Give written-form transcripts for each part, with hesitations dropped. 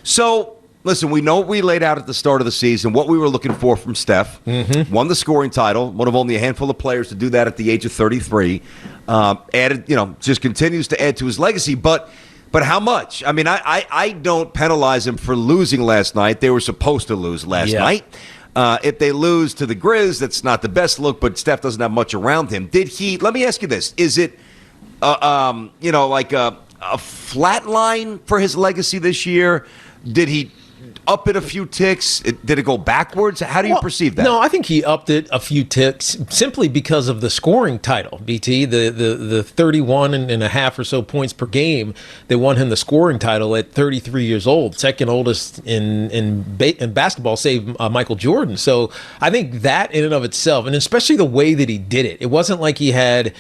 So, listen, we know what we laid out at the start of the season, what we were looking for from Steph. Mm-hmm. Won the scoring title, one of only a handful of players to do that at the age of 33. Added, just continues to add to his legacy. But how much? I mean, I don't penalize him for losing last night. They were supposed to lose last night. If they lose to the Grizz, that's not the best look, but Steph doesn't have much around him. Let me ask you this. Is it, like a flat line for his legacy this year? Did he up it a few ticks? Did it go backwards? How do you perceive that? No, I think he upped it a few ticks simply because of the scoring title, BT. The 31 and a half or so points per game that won him the scoring title at 33 years old, second oldest in basketball, save Michael Jordan. So I think that in and of itself, and especially the way that he did it, it wasn't like he had,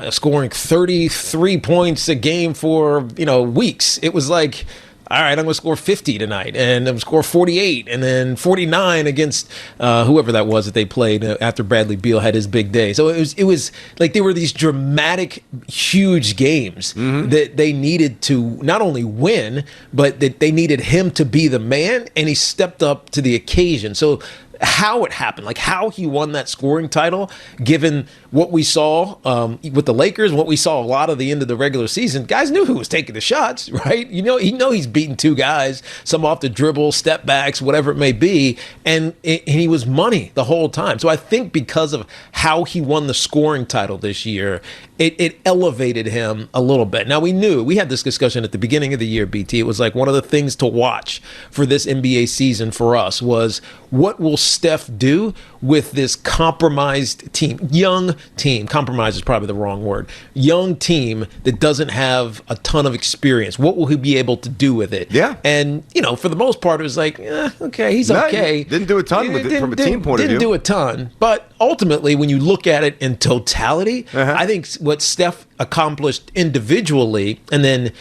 scoring 33 points a game for, weeks. It was like, all right, I'm going to score 50 tonight, and I'm going to score 48, and then 49 against whoever that was that they played after Bradley Beal had his big day. So it was like there were these dramatic, huge games that they needed to not only win, but that they needed him to be the man, and he stepped up to the occasion. So how it happened, like how he won that scoring title, given what we saw with the Lakers, what we saw a lot of the end of the regular season, guys knew who was taking the shots, right? He's beating two guys, some off the dribble, step backs, whatever it may be, and he was money the whole time. So I think because of how he won the scoring title this year, it elevated him a little bit. Now, we had this discussion at the beginning of the year, BT. It was like one of the things to watch for this NBA season for us was what will Steph do with this compromised team, young team. Compromise is probably the wrong word. Young team that doesn't have a ton of experience. What will he be able to do with it? Yeah. And, for the most part, it was like, okay, he's okay. Didn't do a ton with it from a team point of view. Didn't do a ton. But ultimately, when you look at it in totality, I think what Steph accomplished individually and then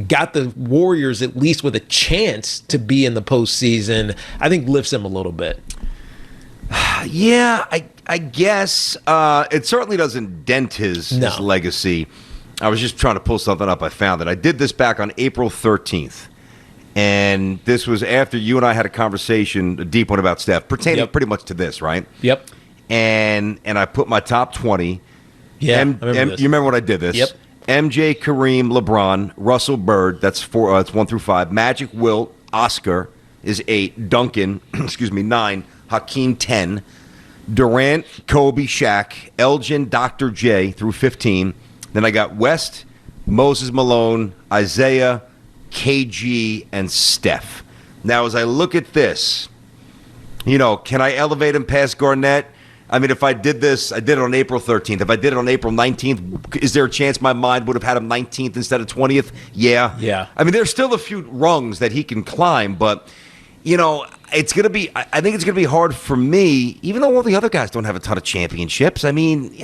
got the Warriors at least with a chance to be in the postseason, I think lifts him a little bit. Yeah, I guess it certainly doesn't dent his legacy. I was just trying to pull something up. I found it. I did this back on April 13th. And this was after you and I had a conversation, a deep one about Steph, pertaining pretty much to this, right? Yep. And I put my top 20. Yeah, I remember this. You remember when I did this? Yep. MJ, Kareem, LeBron, Russell Bird, that's 4. It's 1 through 5. Magic, Wilt, Oscar is 8. Duncan, 9. Hakeem, 10. Durant, Kobe, Shaq, Elgin, Dr. J through 15. Then I got West, Moses Malone, Isaiah, KG, and Steph. Now, as I look at this, can I elevate him past Garnett? I mean, if I did this, I did it on April 13th. If I did it on April 19th, is there a chance my mind would have had him 19th instead of 20th? Yeah. Yeah. I mean, there's still a few rungs that he can climb, but, it's going to be, I think it's going to be hard for me, even though all the other guys don't have a ton of championships. I mean,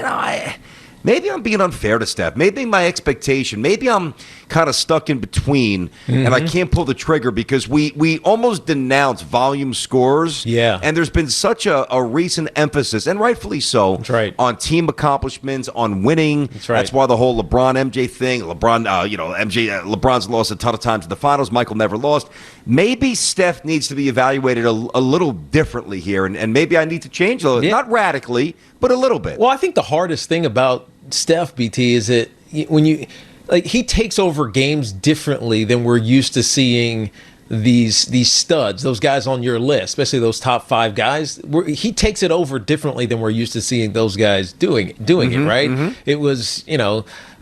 maybe I'm being unfair to Steph. Maybe my expectation, maybe I'm kind of stuck in between, and I can't pull the trigger because we almost denounce volume scorers. Yeah. And there's been such a recent emphasis, and rightfully so, That's right. on team accomplishments, on winning. That's right. That's why the whole LeBron-MJ thing, LeBron's lost a ton of times in the finals. Michael never lost. Maybe Steph needs to be evaluated a little differently here, and maybe I need to change a little. Not radically, but a little bit. Well, I think the hardest thing about Steph, BT, is that when he takes over games differently than we're used to seeing these studs, those guys on your list, especially those top 5 guys. He takes it over differently than we're used to seeing those guys doing it, right? It was,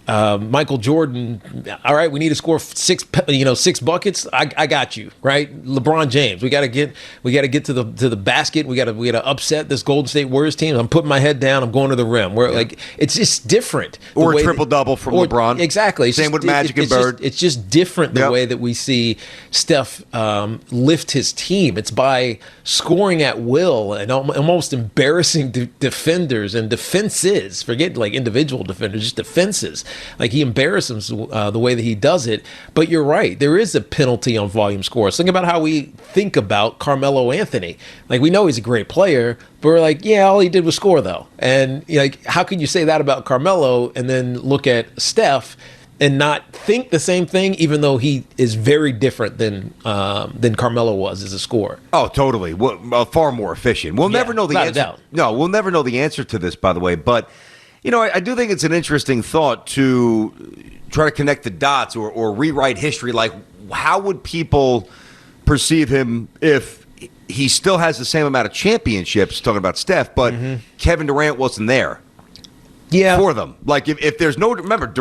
Michael Jordan, all right, we need to score 6 buckets. I got you, right? LeBron James, we got to get to the basket. We got to upset this Golden State Warriors team. I'm putting my head down. I'm going to the rim. Like it's just different. Or a triple double from LeBron. Exactly. Same with Magic and Bird. It's just different the way that we see Steph lift his team. It's by scoring at will and almost embarrassing defenders and defenses. Forget like individual defenders, just defenses. Like he embarrasses the way that he does it. But you're right. There is a penalty on volume scores. Think about how we think about Carmelo Anthony. Like we know he's a great player, but we're like, yeah, all he did was score though. And like, how can you say that about Carmelo and then look at Steph and not think the same thing, even though he is very different than Carmelo was as a scorer. Oh, totally. Far more efficient. We'll never know the answer. No, we'll never know the answer to this, by the way. But, I do think it's an interesting thought to try to connect the dots or rewrite history. Like, how would people perceive him if he still has the same amount of championships, talking about Steph, but Kevin Durant wasn't there for them? Like, if there's no – remember,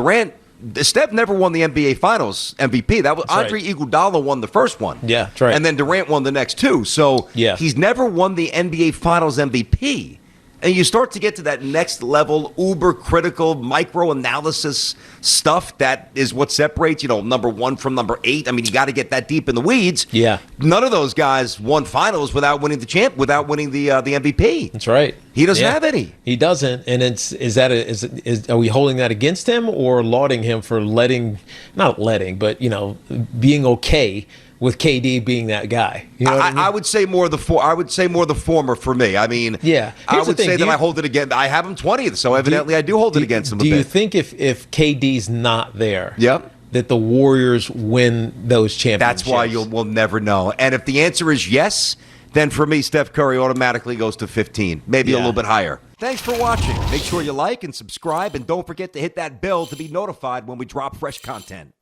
Steph never won the NBA Finals MVP. That was Andre Iguodala won the first one. Yeah, that's right. And then Durant won the next two. So he's never won the NBA Finals MVP. And you start to get to that next level, uber critical micro-analysis stuff that is what separates, number 1 from number 8. I mean, you got to get that deep in the weeds. Yeah. None of those guys won finals without winning the MVP. That's right. He doesn't have any. He doesn't. And are we holding that against him or lauding him for being okay with KD being that guy? I would say more the former for me. I mean, I would say that I hold it against. I have him 20th, so evidently I do hold it against him. Do you think if KD's not there, that the Warriors win those championships? That's why we'll never know. And if the answer is yes, then for me, Steph Curry automatically goes to 15, maybe a little bit higher. Thanks for watching. Make sure you like and subscribe, and don't forget to hit that bell to be notified when we drop fresh content.